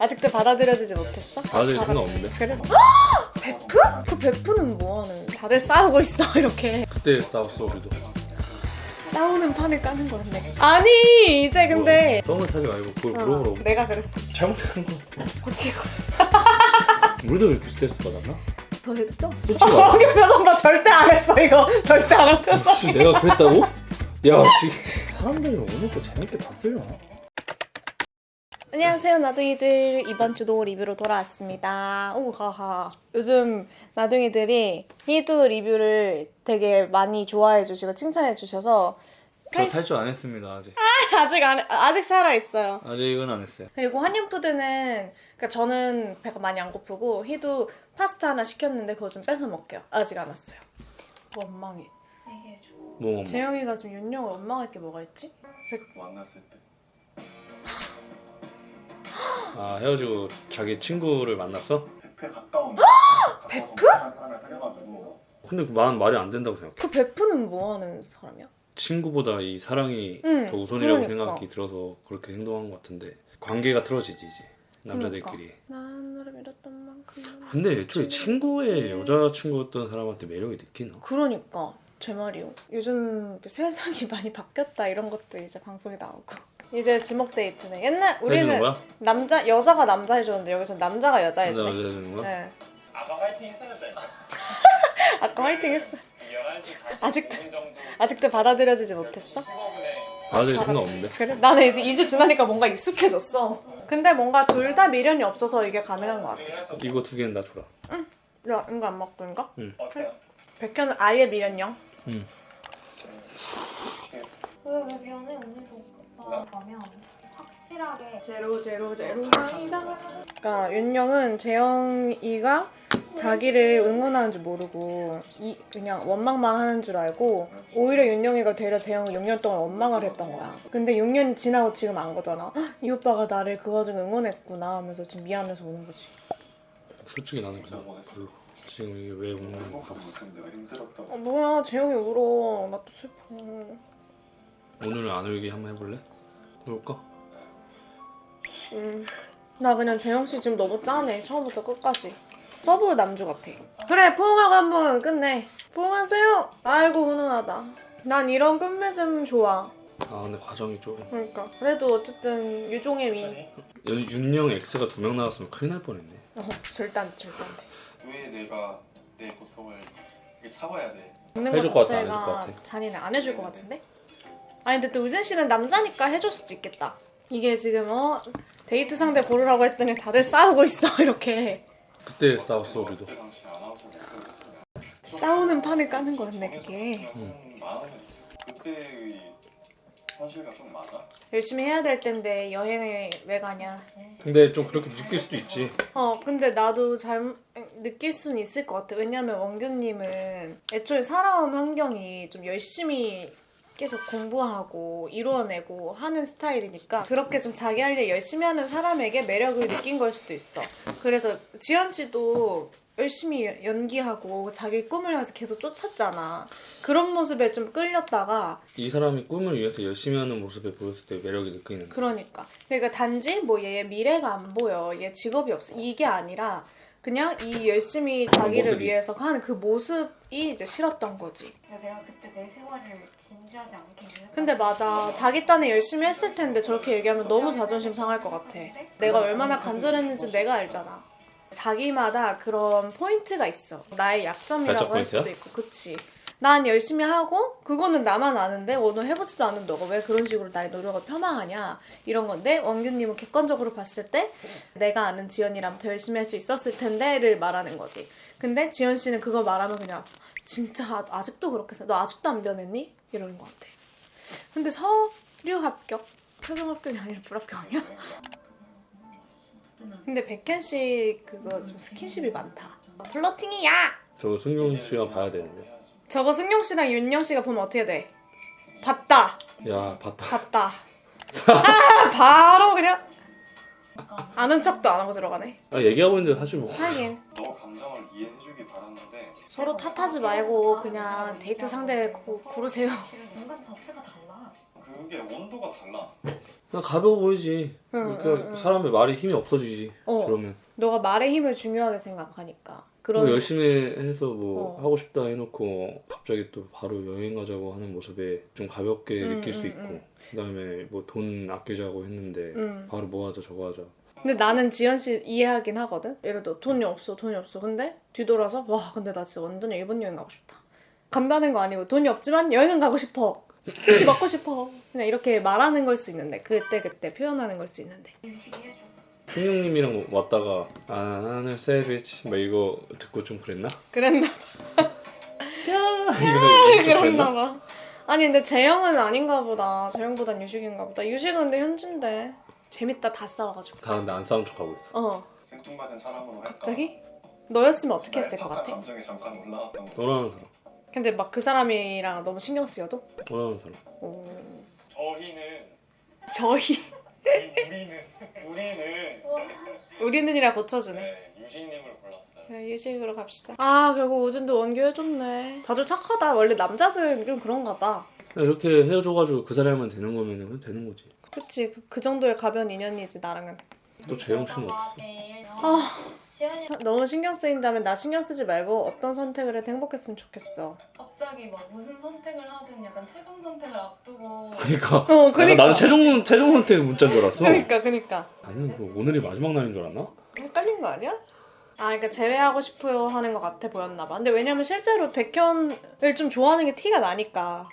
아직도 받아들여지지 못했어? 받아들일 생각 없는데? 그래? 베프? 그 베프는 뭐하는? 다들 싸우고 있어 이렇게. 그때 싸웠어 우리도. 싸우는 판을 까는 거였네. 아니 이제 근데 썸을 타지 말고 그걸 물어보라고. 내가 그랬어. 잘못한 거. 고치고. 우리도 이렇게 스트레스 받았나? 더 했죠? 솔직히 말해. 거기 표정 나 절대 안 했어 이거. 절대 안 한 표정. 혹시 내가 그랬다고? 야 씨. 사람들이 오늘 거 재밌게 봤으려나? 안녕하세요 나둥이들, 이번 주도 리뷰로 돌아왔습니다. 우하하. 요즘 나둥이들이 히두 리뷰를 되게 많이 좋아해 주시고 칭찬해 주셔서 저 탈출 안 했습니다 아직. 아직 살아 있어요. 아직은 안 했어요. 그리고 한인푸드는, 그러니까 저는 배가 많이 안 고프고 히두 파스타 하나 시켰는데 그거 좀 뺏어 먹게요. 아직 안 왔어요. 원망해. 얘기해줘. 뭐 재영이가 지금 윤영을 원망할 게 뭐가 있지? 만났을 때 아 헤어지고 자기 친구를 만났어? 베프에 가까운 베프? 사람을 사귀어가지고 근데 그 말이 안 된다고 생각해. 그 베프는 뭐 하는 사람이야? 친구보다 이 사랑이 응, 더 우선이라고 그러니까. 생각이 들어서 그렇게 행동한 것 같은데 관계가 틀어지지 이제 남자들끼리. 그러니까. 난 너를 믿었던 만큼. 근데 애초에 친구의 여자친구였던 사람한테 매력이 느끼나? 그러니까 제 말이요. 요즘 세상이 많이 바뀌었다 이런 것도 이제 방송에 나오고. 이제 지목 데이트네. 옛날 해주는 우리는 거야? 여자가 남자 해줬는데 여기서 남자가 여자 여자 해주네. 해주는 거야? 네. 아까 화이팅 했었는데 아까 화이팅 했어. 11시 아직도 45분 정도 아직도 받아들여지지 못했어? 15분에 받아들일 생각 없는데? 그래? 나는 이제 2주 지나니까 뭔가 익숙해졌어. 근데 뭔가 둘 다 미련이 없어서 이게 가능한 것 같아. 이거 두 개는 나 줘라. 야, 이거 안 먹고 인가? 어때요? 백현은 아예 미련형. 응. 왜 미안해? 오늘도 나가면 확실하게 제로 하이다. 그러니까 윤영은 재영이가 자기를 응원하는 줄 모르고 그냥 원망만 하는 줄 알고 오히려 윤영이가 되려 재영을 6년 동안 원망을 했던 거야. 근데 6년이 지나고 지금 안 거잖아. 헉, 이 오빠가 나를 그 와중에 응원했구나 하면서 좀 미안해서 우는 거지. 솔직히 나는 그냥 지금 이게 왜 웃는 행복하고 거야? 못했는데 내가 힘들었다고 뭐야 재영이 울어. 나 또 슬퍼. 오늘은 안 울기 한번 해볼래? 해볼까? 나 그냥 재영씨 지금 너무 짠해. 처음부터 끝까지. 서브 남주 같아. 그래 포옹하고 한번 끝내. 포옹하세요. 아이고 훈훈하다. 난 이런 끝맺음 좋아. 아 근데 과정이 좀 그러니까 그래도 어쨌든 유종의 미. 윤영 X가 2명 나왔으면 큰일 날 뻔했네. 절대 안 돼. 절대 안 돼. 왜 내가 내 고통을 이렇게 참아야 돼? 듣는 해줄 것 것 같아, 안 해줄 것 자체가 같아? 잔인해. 안 해줄 것 같은데? 아니 근데 또 우진 씨는 남자니까 해줄 수도 있겠다. 이게 지금 데이트 상대 고르라고 했더니 다들 싸우고 있어 이렇게. 그때 싸웠어 우리도. 그때 당시 아나운서를 했으면 싸우는 판을 까는 거였네 그게. 마음이 그때의 현실과 좀 맞아? 열심히 해야 될 텐데 여행을 왜 가냐. 근데 좀 그렇게 느낄 수도 있지. 근데 나도 잘 느낄 수는 있을 것 같아. 왜냐면 원규님은 애초에 살아온 환경이 좀 열심히 계속 공부하고 이루어내고 하는 스타일이니까 그렇게 좀 자기 할 일 열심히 하는 사람에게 매력을 느낀 걸 수도 있어. 그래서 지현 씨도 열심히 연기하고 자기 꿈을 위해서 계속 쫓았잖아. 그런 모습에 좀 끌렸다가 이 사람이 꿈을 위해서 열심히 하는 모습을 보였을 때 매력이 느끼는 거야. 그러니까 단지 뭐 얘 미래가 안 보여, 얘 직업이 없어 이게 아니라 그냥 이 열심히 자기를 모습이. 위해서 하는 그 모습이 이제 싫었던 거지. 내가 그때 내 생활을 진지하지 않게 했는데 근데 맞아. 자기 딴에 열심히 했을 텐데 저렇게 얘기하면 너무 자존심 상할 것 같아. 내가 얼마나 간절했는지 내가 알잖아. 자기마다 그런 포인트가 있어. 나의 약점이라고 발작 할 수도 포인트야? 있고, 그치? 난 열심히 하고 그거는 나만 아는데 오늘 해보지도 않은 너가 왜 그런 식으로 나의 노력을 폄하하냐 이런 건데 원규님은 객관적으로 봤을 때 내가 아는 지연이라면 더 열심히 할 수 있었을 텐데를 말하는 거지. 근데 지연 씨는 그거 말하면 그냥 진짜 아직도 그렇게 너 아직도 안 변했니? 이러는 것 같아. 근데 서류 합격? 최종 합격이 아니라 불합격 아니야? 근데 백현 씨 그거 좀 스킨십이 많다. 플러팅이야! 저거 승용 씨가 봐야 되는데. 저거 승용 씨랑 윤영 씨가 보면 어떻게 돼? 봤다! 야 봤다. 봤다. 바로 그냥 아는 척도 안 하고 들어가네. 아 얘기하고 있는데 사실 뭐. 하긴 너 감정을 이해해주길 바랐는데 서로 탓하지 말고 그냥 데이트 상대 고르세요. 공간 자체가 달라. 그게 온도가 달라 나 가벼워 보이지. 그러니까 사람의 말이 힘이 없어지지. 그러면 너가 말의 힘을 중요하게 생각하니까. 그런 뭐 열심히 해서 뭐 어. 하고 싶다 해놓고 갑자기 또 바로 여행 가자고 하는 모습에 좀 가볍게 느낄 수 있고 그다음에 뭐 돈 아끼자고 했는데 바로 뭐 하자 저거 하자. 근데 나는 지연 씨 이해하긴 하거든. 예를 들어 돈이 없어. 근데 뒤돌아서 와 근데 나 진짜 완전 일본 여행 가고 싶다. 간다는 거 아니고 돈이 없지만 여행은 가고 싶어. 스시 먹고 싶어. 그냥 이렇게 말하는 걸 수 있는데 그때 표현하는 걸 수 있는데. 유식이 해줘. 승용님이랑 왔다가 아 나는 세비치 막 이거 듣고 좀 그랬나? 그랬나 이거 그랬나 봐. 아니 근데 재영은 아닌가 보다. 재영보단 유식인가 보다. 유식은 근데 현진데 재밌다 다 싸워가지고. 다 근데 안 싸운 척하고 있어. 생뚱맞은 사람으로 할까? 갑자기? 너였으면 어떻게 나의 했을 것 팍팍한 같아? 감정이 잠깐 올라왔던 거. 원하는 사람. 근데 막 그 사람이랑 너무 신경 쓰여도? 원하는 사람. 오. 저희는 저희 우리는 우리는이라 고쳐주네. 네, 유진님을 골랐어요. 그래, 유식으로 갑시다. 아 결국 우진도 원규 해줬네. 다들 착하다. 원래 남자들은 좀 그런가 봐. 이렇게 헤어져가지고 그 사람만 되는 거면은 되는 거지. 그치 그 정도의 가벼운 인연이지 나랑은. 또 재영 씨는 너가 제일 아 지연이 너무 신경 쓰인다면 나 신경 쓰지 말고 어떤 선택을 해도 행복했으면 좋겠어. 갑자기 막 무슨 선택을 하든 약간 최종 선택을 앞두고 그러니까. 그러니까. 나는 최종 선택 문자인 줄 알았어. 그니까. 아니면 뭐 오늘이 마지막 날인 줄 알았나? 헷갈린 거 아니야? 아 그러니까 제외하고 싶어요 하는 것 같아 보였나 봐. 근데 왜냐면 실제로 백현을 좀 좋아하는 게 티가 나니까.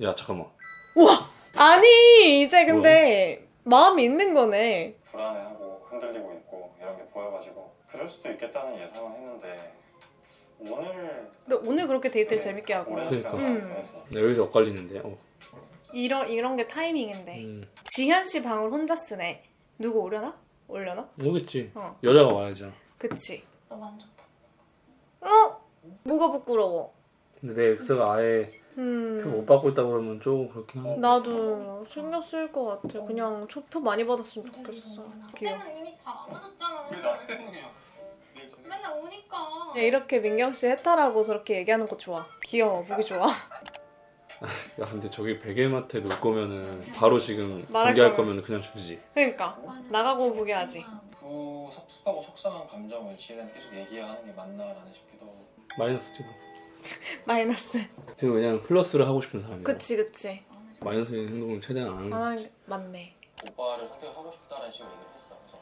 야 잠깐만. 우와! 아니 이제 근데 마음이 있는 거네. 불안해하고 흔들리고 있고 이런 게 보여가지고 그럴 수도 있겠다는 예상은 했는데 오늘 근데 오늘 그렇게 데이트를 재밌게 하고 오랜 그러니까. 시간 보냈어. 나 여기서 엇갈리는데. 이런 게 타이밍인데 지현 씨 방을 혼자 쓰네. 누구 오려나? 오겠지. 어. 여자가 와야지. 그치. 너 완전 뭐가 부끄러워? 근데 내 엑스가 아예 표 못 받고 있다 그러면 조금 그렇긴 하네. 나도 신경 쓸 것 같아. 그냥 표 많이 받았으면 좋겠어. 귀여워. 그때는 이미 다 맞았잖아. 왜 나 때문이야? 맨날 오니까. 야, 이렇게 민경 씨 해탈하고 저렇게 얘기하는 거 좋아. 귀여워. 보기 좋아. 야 근데 저기 베개마트에 놓을 거면은 바로 지금 말할 공개할 거면. 거면 그냥 주지. 그러니까 나가고 보게 하지. 그 섭섭하고 속상한 감정을 지혜는 계속 얘기하는 게 맞나라는 싶기도 하고. 마이너스지. 마이너스. 지금 그냥 플러스를 하고 싶은 사람이야. 그치. 마이너스인 행동은 최대한 안 하는 아 거지. 맞네. 오빠를 선택하고 싶다는 식으로 얘기를 했어. 그래서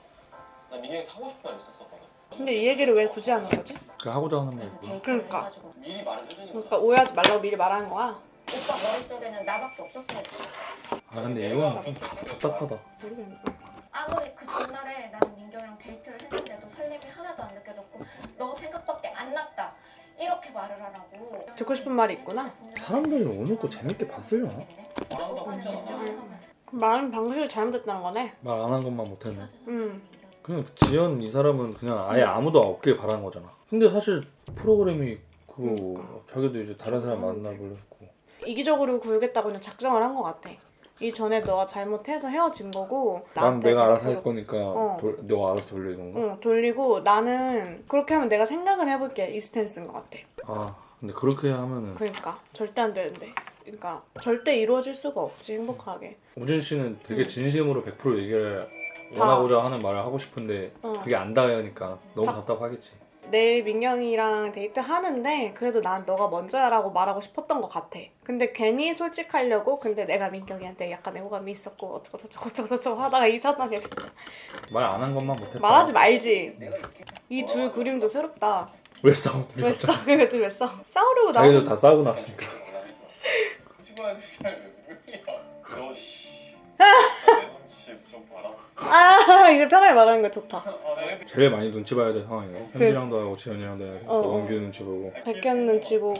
나 민경이 타고 싶다 그랬었거든. 근데 이 얘기를 왜 굳이 하는 거지? 그 하고자 하는 그래서 말이고. 데이트를 그러니까. 해가지고 미리 말을 해주는 거야. 그러니까 오해하지 말라고 미리 말하는 거야? 오빠 머릿속에는 나밖에 없었으면 좋겠어. 아 근데 이건 좀 답답하다. 모르겠네. 아무리 그 전날에 나는 민경이랑 데이트를 했는데도 설렘이 하나도 안 느껴졌고 너 생각밖에 안 났다 이렇게 말을 하라고. 듣고 싶은 말이 있구나. 사람들이 오늘 거 재밌게 봤으려나? 말한다고 오빠는 했잖아. 집중을 하면 말하는 방식이 잘못됐다는 거네. 말 안 한 것만 못했네. 그냥 지연 이 사람은 그냥 아예 아무도 없길 바라는 거잖아. 근데 사실 프로그램이 그거 자기도 이제 다른 사람 만나보려고. 이기적으로 굴겠다고 그냥 작정을 한 것 같아. 이 전에 너가 잘못해서 헤어진 거고 난 나한테 내가 알아서 할 그렇고. 거니까 어. 너가 알아서 돌리는 거. 응 돌리고 나는 그렇게 하면 내가 생각을 해볼게 이 스탠스인 것 같아. 아 근데 그렇게 하면은 그러니까 절대 안 되는데. 그러니까 절대 이루어질 수가 없지 행복하게. 우진 씨는 되게 진심으로 100% 얘기를 다. 원하고자 하는 말을 하고 싶은데 어. 그게 안 닿으니까 너무 자- 답답하겠지. 내일 민경이랑 데이트 하는데 그래도 난 너가 먼저야라고 말하고 싶었던 것 같아. 근데 괜히 솔직하려고 근데 내가 민경이한테 약간 애호감이 있었고 어쩌고 하다가 이 사단에 말 안 한 것만 못했다. 말하지 말지. 이 둘 그림도 새롭다. 왜 싸워? 왜 싸? 그게 둘 왜 싸? 싸우려고 자기도 나오는 다 싸우고 났으니까. 집어야 될 사람이 누구야? 너 씨. 내 눈치 좀 봐라. 아 이거 편하게 말하는 거 좋다. 제일 많이 눈치 봐야 될 상황이네. 현지랑도 하고 지연이랑도 해야 돼. 어. 원규 눈치 보고. 백현 눈치 보고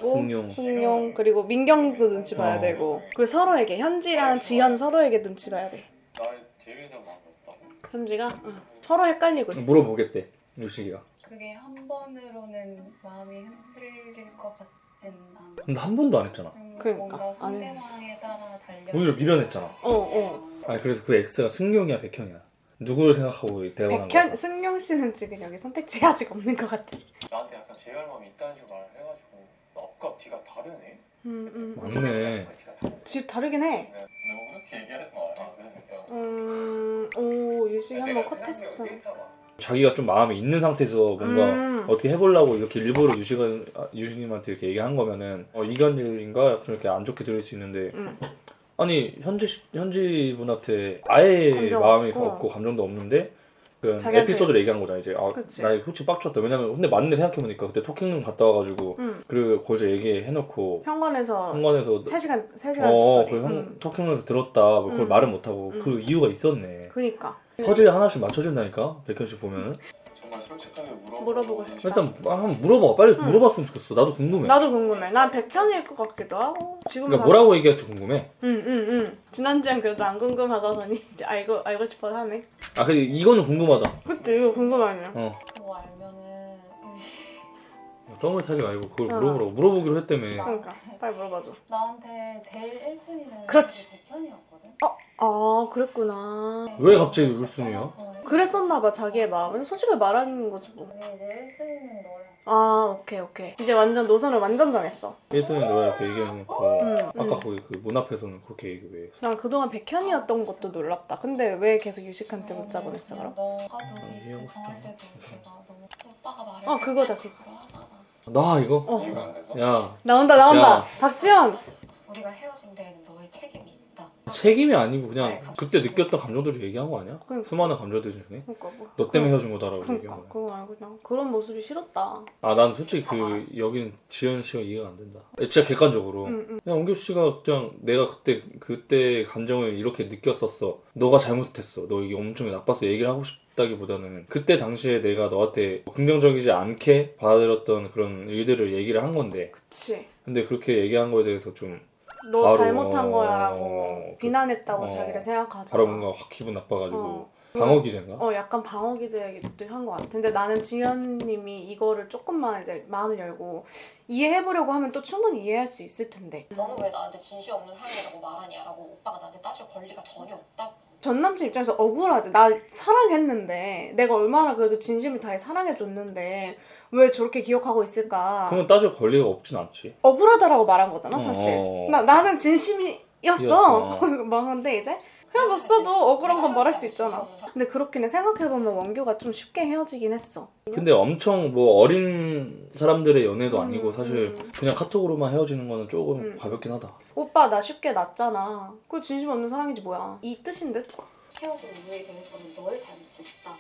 승용. 그리고 민경도 눈치 봐야 어. 되고 그리고 서로에게 현지랑 지현 서로에게 눈치 봐야 돼. 나의 재미에 대한 마음이 없다고. 현지가 응. 서로 헷갈리고 있어. 물어보겠대. 유식이가. 그게 한 번으로는 마음이 흔들릴 것 같진 않아. 근데 한 번도 안 했잖아. 좀 그러니까, 뭔가 안 상대방에 따라 달려. 오히려 밀어냈잖아. 어. 아니 그래서 그 X가 승용이야 백현이야. 누구를 생각하고 대화를 한 거야? 백현 승용 씨는 지금 여기 선택지가 아직 없는 것 같아. 나한테 약간 제열마음이 있다는 식으로 말을 해가지고 앞과 뒤가 다르네. 음. 맞네. 뒤가 진짜 다르긴 해. 너무 그렇게 얘기하지 마. 오, 유식이 한번 컷했어. 자기가 좀 마음이 있는 상태에서 뭔가 어떻게 해보려고 이렇게 일부러 유식님한테 이렇게 얘기한 거면은 이간질인가 이렇게 안 좋게 들릴 수 있는데 아니 현지 분한테 아예 감정 마음이 없고. 없고 감정도 없는데 그 자기한테- 에피소드를 얘기한 거잖아 이제. 그치. 나 솔직히 빡쳤다. 왜냐면 근데 맞네 생각해보니까 그때 토킹룸 갔다 와가지고 그리고 거기서 얘기해놓고 현관에서 현관에서 3시간 그 토킹룸에서 들었다 뭐 그걸 말은 못하고 그 이유가 있었네. 그니까. 퍼즐 하나씩 맞춰준다니까 백현씨 보면은. 정말 솔직하게 물어보고 싶다. 일단 한번 물어봐. 빨리 물어봤으면 좋겠어. 나도 궁금해. 나도 궁금해. 난 백현일 것 같기도 하고. 지금 그러니까 뭐라고 얘기할지 궁금해. 지난주엔 그래도 안 궁금하다더니 이제 알고 싶어 하네. 아 근데 이거는 궁금하다. 그치, 이거 궁금하냐. 그거 알면은 썸을 타지 말고 그걸 물어보라고. 물어보기로 했다며. 그러니까 빨리 물어봐줘. 나한테 제일 1순위는 그렇지. 백현이었거든. 아, 그랬구나. 왜 갑자기 1순위야? 그랬었나봐, 자기의 마음은. 솔직히 말하는 거지 뭐. 내 1순위는 너야. 아, 오케이. 이제 완전 노선을 완전 정했어. 1순위 너야 이렇게 얘기해놓고 아까 응. 거기 그 문 앞에서는 그렇게 얘기해. 난 그동안 백현이었던 것도 놀랍다. 근데 왜 계속 유식한테 문자 보냈어 그럼? 너가 이해하고 그 정할 싶다. 때도 내가 너무 오빠가 말을 어, 그거다, 그거. 그거 하잖아. 나 이거? 이해가 안 돼서? 야 나온다. 야. 박지원. 우리가 헤어진 데에는 너의 책임이 있다. 책임이 아니고 그냥 네, 그때 느꼈던 감정들을 얘기한 거 아니야? 그러니까. 수많은 감정들 중에 그러니까 뭐. 너 때문에 헤어진 거다라고 그러니까 얘기한 거야. 그거 말고 그냥 그런 모습이 싫었다. 아 난 솔직히 여긴 지현 씨가 이해가 안 된다. 진짜 객관적으로. 응. 그냥 원규 씨가 그냥 내가 그때 감정을 이렇게 느꼈었어. 너가 잘못했어. 너 이게 엄청 나빴어. 얘기를 하고 싶다기보다는 그때 당시에 내가 너한테 긍정적이지 않게 받아들였던 그런 일들을 얘기를 한 건데. 그치. 근데 그렇게 얘기한 거에 대해서 좀 너 바로, 잘못한 거야라고 비난했다고 어, 자기를 생각하잖아. 바로 뭔가 확 기분 나빠가지고 어. 방어 기제인가? 약간 방어 기제도 한 것 같아. 근데 나는 지현님이 이거를 조금만 이제 마음을 열고 이해해보려고 하면 또 충분히 이해할 수 있을 텐데. 너는 왜 나한테 진실 없는 사람이라고 말하냐라고 오빠가 나한테 따질 권리가 전혀 없다고. 전 남친 입장에서 억울하지. 나 사랑했는데 내가 얼마나 그래도 진심을 다해 사랑해줬는데 왜 저렇게 기억하고 있을까. 그러면 따질 권리가 없진 않지. 억울하다라고 말한 거잖아 사실. 어. 나는 진심이었어. 이었어. 망한데 이제 헤어졌어도 억울한 건 말할 수 있잖아. 근데 그렇게는 생각해보면 원규가 좀 쉽게 헤어지긴 했어. 근데 엄청 뭐 어린 사람들의 연애도 아니고 사실 그냥 카톡으로만 헤어지는 거는 조금 가볍긴 하다. 오빠 나 쉽게 났잖아. 그거 진심 없는 사랑이지 뭐야. 이 뜻인 듯? 헤어진 이유에 대해서는 너의 잘못도 있다.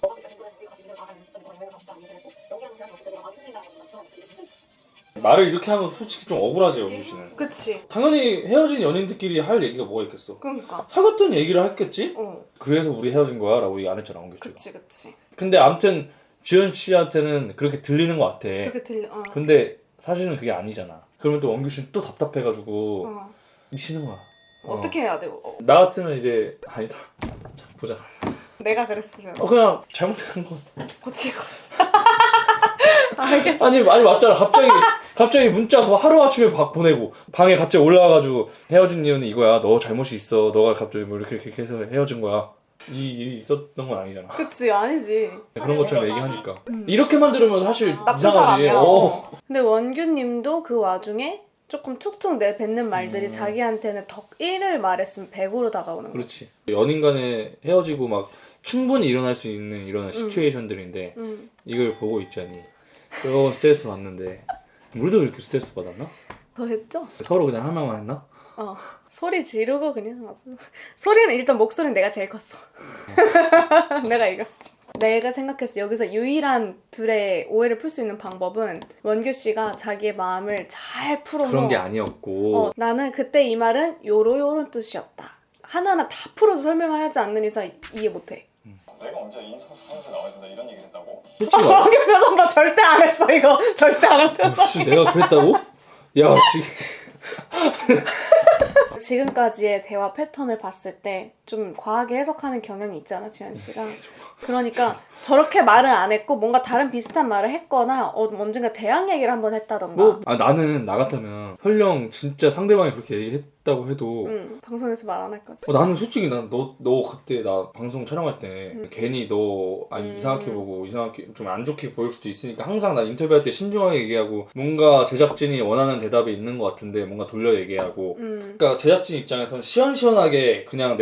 너가 그때 궁금해서 우리가 같이 미래를 나가는 시점에 너가 여행을 가고 싶다는 얘기를 했고 연기하는 사람 봤을 때 내가 마음이 힘들다라고 난 이게 무슨 말을 이렇게 하면 솔직히 좀 억울하지 영규 씨는. 그치. 당연히 헤어진 연인들끼리 할 얘기가 뭐가 있겠어. 그러니까. 사귀었던 얘기를 했겠지? 어. 그래서 우리 헤어진 거야 라고 얘기 안 했잖아 원규 씨가. 그치. 근데 아무튼 지현 씨한테는 그렇게 들리는 것 같아. 그렇게 들려. 근데 사실은 그게 아니잖아. 그러면 또 원규 씨는 또 답답해가지고 어. 미치는 거야. 어떻게 해야 돼? 나 같으면 이제 아니다. 자, 보자. 내가 그랬으면 그냥 잘못한 거. 고칠 거. 알겠어. 아니 맞잖아. 갑자기 문자 뭐 하루 아침에 보내고 방에 갑자기 올라와가지고 헤어진 이유는 이거야. 너 잘못이 있어. 너가 갑자기 뭐 이렇게 해서 헤어진 거야. 이 일이 있었던 건 아니잖아. 그치 아니지. 그런 것처럼 얘기하니까 이렇게만 들으면 사실 나쁜 이상하지. 사람이야. 근데 원규님도 그 와중에 조금 툭툭 내뱉는 말들이 자기한테는 덕 1을 말했으면 100으로 다가오는 거야. 그렇지. 연인 간에 헤어지고 막 충분히 일어날 수 있는 이런 시츄에이션들인데 이걸 보고 있자니 그런 스트레스 받는데 우리도 이렇게 스트레스 받았나? 더 했죠? 서로 그냥 하나만 했나? 소리 지르고 그냥 아주 소리는 일단 목소리는 내가 제일 컸어. 내가 이겼어. 내가 생각했어. 여기서 유일한 둘의 오해를 풀 수 있는 방법은 원규 씨가 자기의 마음을 잘 풀어서 그런 게 아니었고 나는 그때 이 말은 요런 뜻이었다. 하나하나 다 풀어서 설명하지 않는 이상 이해 못해. 내가 언제 인성 사연서 나와야 된다 이런 얘기를 했다고? 솔직히 말 원규 표정 봐. 절대 안 했어 이거. 절대 안 한 표정. 혹시 내가 그랬다고? 야 씨. 지금까지의 대화 패턴을 봤을 때 좀 과하게 해석하는 경향이 있잖아 지한 씨가. 그러니까 저렇게 말은 안 했고 뭔가 다른 비슷한 말을 했거나 언젠가 대학 얘기를 한번 했다던가. 나는 나 같으면 설령 진짜 상대방이 그렇게 얘기했다 있다고 해도 방송에서 말 안 할 거지. 나는 솔직히 너 그때 나 방송 촬영할 때 괜히 너 이상하게 보고 이상하게 좀 안 좋게 보일 수도 있으니까 항상 나 인터뷰할 때 신중하게 얘기하고 뭔가 제작진이 원하는 대답이 있는 것 같은데 뭔가 돌려 얘기하고 그러니까 제작진 입장에서는 시원시원하게 그냥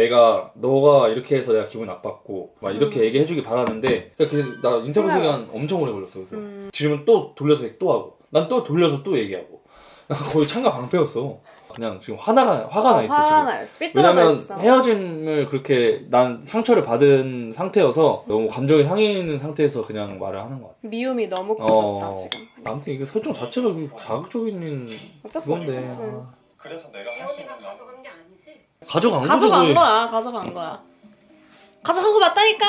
너가 이렇게 해서 내가 기분 나빴고 막 이렇게 얘기해주길 바라는데 그러니까 나 인터뷰 시간 엄청 오래 걸렸어. 그래서 질문 또 돌려서 또 하고 난 또 돌려서 또 얘기하고 나 거의 창가 방패였어. 그냥 지금 화가 나 있어. 화가 지금. 나요. 삐뚤어져 왜냐면 있어. 헤어짐을 그렇게 난 상처를 받은 상태여서 너무 감정이 상해 있는 상태에서 그냥 말을 하는 것 같아. 미움이 너무 커졌다 지금. 아무튼 이게 설정 자체가 자극적인 어쩔 수 그건데. 없지. 그래서 내가 할 수 있는 지원이가 건 가져간 게 아니지? 가져간 거죠. 가져간 거의. 거야. 가져간 거야. 가져간 거 맞다니까.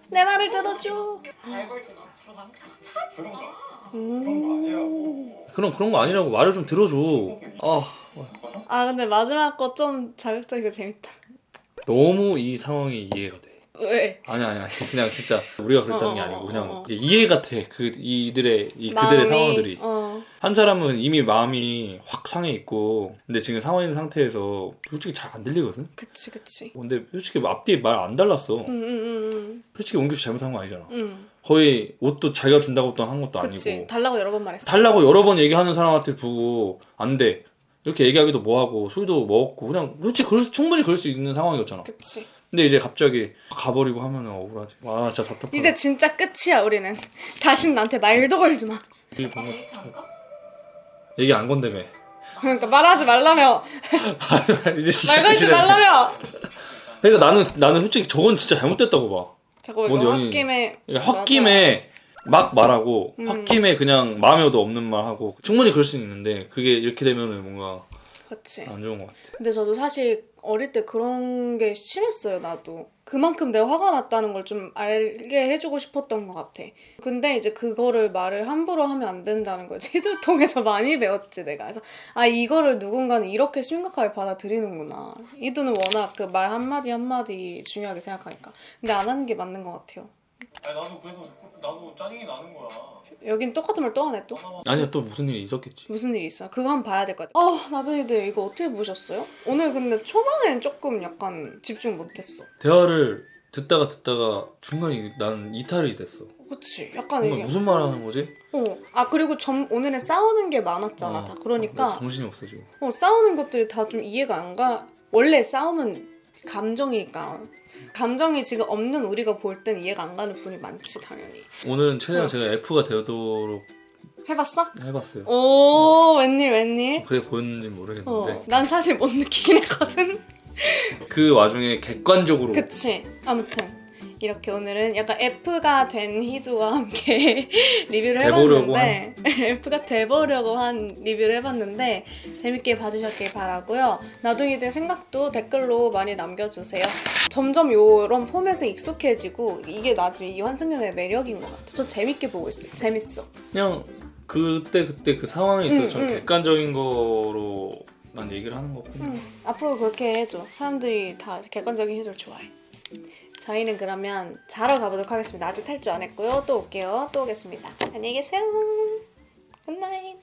내 말을 들어줘. 말 걸지 마. 앞으로 남편 하지 그런 마. 거 그런 거 아니라고. 그런 거 아니라고 말을 좀 들어줘. 아 근데 마지막 거 좀 자극적이고 재밌다. 너무 이 상황이 이해가 돼. 왜? 아니 그냥 진짜 우리가 그랬다는 게 아니고 그냥 이해가 돼. 그들의 마음이, 상황들이. 한 사람은 이미 마음이 확 상해 있고 근데 지금 상황 있는 상태에서 솔직히 잘 안 들리거든. 그치. 근데 솔직히 앞뒤에 말 안 달랐어. 솔직히 원규 씨 잘못한 거 아니잖아. 거의 옷도 자기가 준다고 또 한 것도 그치. 아니고 달라고 여러 번 말했어. 달라고 여러 번 얘기하는 사람한테 보고 안 돼. 이렇게 얘기하기도 뭐하고 술도 먹었고 그냥 솔직히 충분히 그럴 수 있는 상황이었잖아. 그치. 근데 이제 갑자기 가버리고 하면은 억울하지. 와 진짜 답답하다. 이제 진짜 끝이야 우리는. 다신 나한테 말도 걸지 마. 나 데이트 안 가? 얘기 안 건다며. 그러니까 말하지 말라며. 이제 진짜 말 걸지 끝이네. 말라며. 그러니까 나는 솔직히 저건 진짜 잘못됐다고 봐. 자꾸 뭔 이거 연인이- 홧김에. 그러니까 홧김에 막 말하고 음. 홧김에 그냥 마음에도 없는 말 하고 충분히 그럴 수 있는데 그게 이렇게 되면은 뭔가 그치. 안 좋은 것 같아. 근데 저도 사실 어릴 때 그런 게 심했어요, 나도. 그만큼 내가 화가 났다는 걸 좀 알게 해주고 싶었던 것 같아. 근데 이제 그거를 말을 함부로 하면 안 된다는 걸 지도 통해서 많이 배웠지, 내가. 그래서 아, 이거를 누군가는 이렇게 심각하게 받아들이는구나. 이두는 워낙 그 말 한마디 한마디 중요하게 생각하니까. 근데 안 하는 게 맞는 것 같아요. 아니 나도 그래서 나도 짜증이 나는 거야. 여긴 똑같은 말 또 하네, 또. 아니야 또 무슨 일이 있었겠지. 무슨 일이 있어? 그거 한번 봐야 될 것 같아. 나도이들 이거 어떻게 보셨어요? 오늘 근데 초반엔 조금 약간 집중 못했어. 대화를 듣다가 중간에 난 이탈이 됐어. 그치? 약간 뭔가 이게. 무슨 말 하는 거지? 아 그리고 오늘은 싸우는 게 많았잖아. 다. 그러니까 정신이 없어지고. 싸우는 것들이 다 좀 이해가 안 가. 원래 싸움은 감정이니까. 감정이 지금 없는 우리가 볼 땐 이해가 안 가는 부분이 많지 당연히. 오늘은 최대한 제가 F가 되도록 해봤어? 해봤어요. 오 웬일? 그게 보였는지 모르겠는데 난 사실 못 느끼긴 했거든. 그 와중에 객관적으로 그치. 아무튼 이렇게 오늘은 약간 F가 된 희두와 함께 리뷰를 돼보려고 해봤는데 F가 돼보려고 한 리뷰를 해봤는데 재밌게 봐주셨길 바라고요. 나둥이들 생각도 댓글로 많이 남겨주세요. 점점 이런 포맷에 익숙해지고 이게 나중에 이 환승연의 매력인 것 같아. 저 재밌게 보고 있어요. 재밌어. 그냥 그때 그 상황에 있어서 좀 응. 객관적인 거로 난 얘기를 하는 거고. 앞으로 그렇게 해줘. 사람들이 다 객관적인 희두를 좋아해. 저희는 그러면 자러 가보도록 하겠습니다. 아직 탈주 안 했고요. 또 올게요. 또 오겠습니다. 안녕히 계세요. 굿나잇.